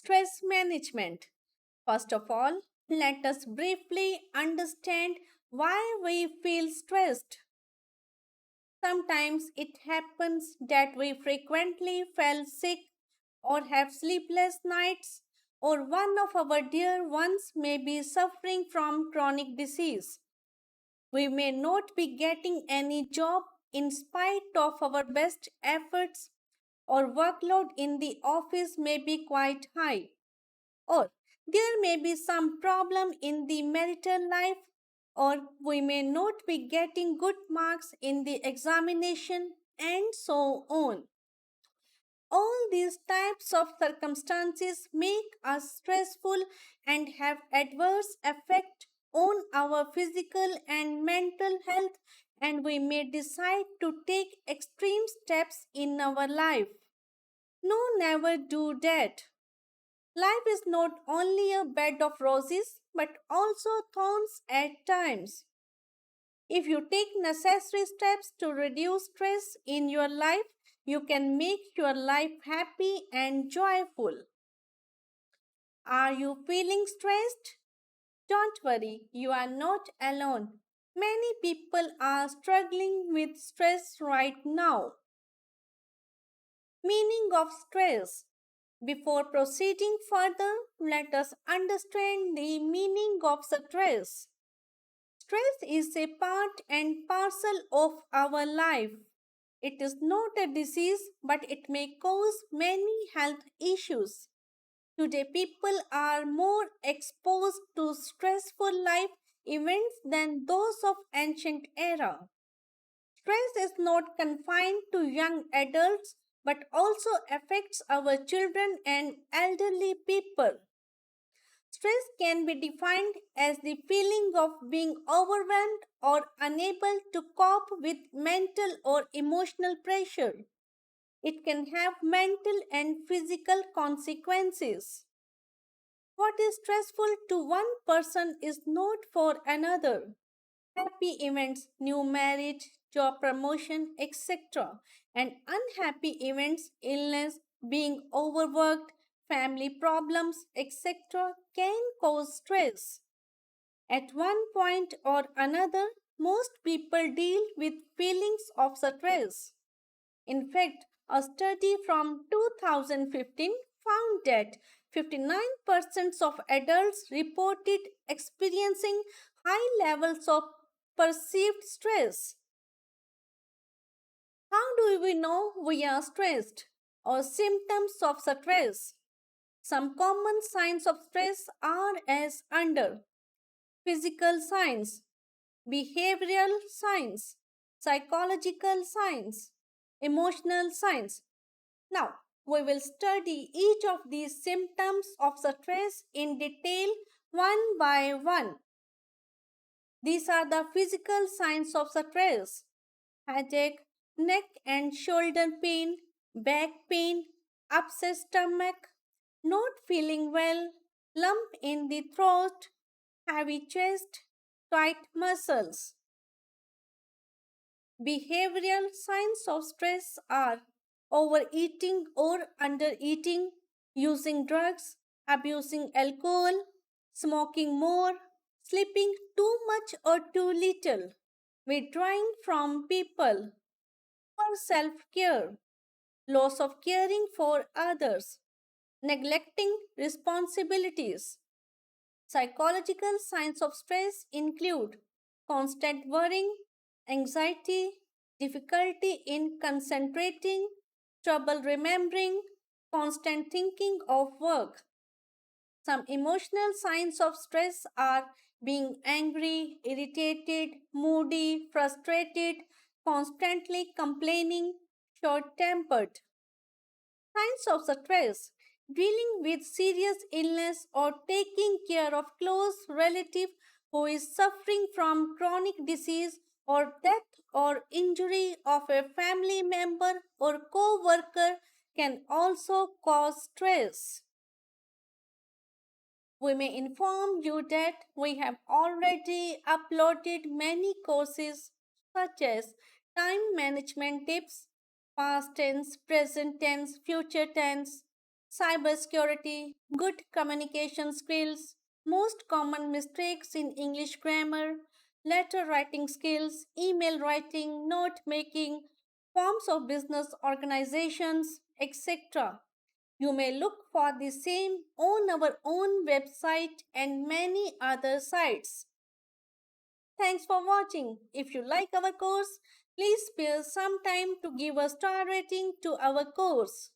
stress management. First of all, let us briefly understand why we feel stressed. Sometimes it happens that we frequently feel sick or have sleepless nights, or one of our dear ones may be suffering from chronic disease. We may not be getting any job in spite of our best efforts, or workload in the office may be quite high, or there may be some problem in the marital life, or we may not be getting good marks in the examination, and so on. All these types of circumstances make us stressful and have adverse effect on our physical and mental health, and we may decide to take extreme steps in our life. No, never do that. Life is not only a bed of roses but also thorns at times. If you take necessary steps to reduce stress in your life, you can make your life happy and joyful. Are you feeling stressed? Don't worry, you are not alone. Many people are struggling with stress right now. Meaning of stress. Before proceeding further, let us understand the meaning of stress. Stress is a part and parcel of our life. It is not a disease, but it may cause many health issues. Today, people are more exposed to stressful life events than those of ancient era. Stress is not confined to young adults but also affects our children and elderly people. Stress can be defined as the feeling of being overwhelmed or unable to cope with mental or emotional pressure. It can have mental and physical consequences. What is stressful to one person is not for another. Happy events, new marriage, job promotion, etc., and unhappy events, illness, being overworked, family problems, etc., can cause stress. At one point or another, most people deal with feelings of stress. In fact, a study from 2015 found that 59% of adults reported experiencing high levels of perceived stress. How do we know we are stressed? Or symptoms of stress? Some common signs of stress are as under: physical signs, behavioral signs, psychological signs, emotional signs. Now, we will study each of these symptoms of stress in detail one by one. These are the physical signs of stress: headache, neck and shoulder pain, back pain, upset stomach, not feeling well, lump in the throat, heavy chest, tight muscles. Behavioral signs of stress are overeating or undereating, using drugs, abusing alcohol, smoking more, sleeping too much or too little, withdrawing from people, poor self care, loss of caring for others, neglecting responsibilities. Psychological signs of stress include constant worrying, anxiety, difficulty in concentrating, trouble remembering, constant thinking of work. Some emotional signs of stress are being angry, irritated, moody, frustrated, constantly complaining, short tempered. Signs of stress: dealing with serious illness or taking care of close relative who is suffering from chronic disease, or death or injury of a family member or co-worker can also cause stress. We may inform you that we have already uploaded many courses such as time management tips, past tense, present tense, future tense, cybersecurity, good communication skills, most common mistakes in English grammar, letter writing skills, email writing, note making, forms of business organizations, etc. You may look for the same on our own website and many other sites. Thanks for watching. If you like our course, please spare some time to give a star rating to our course.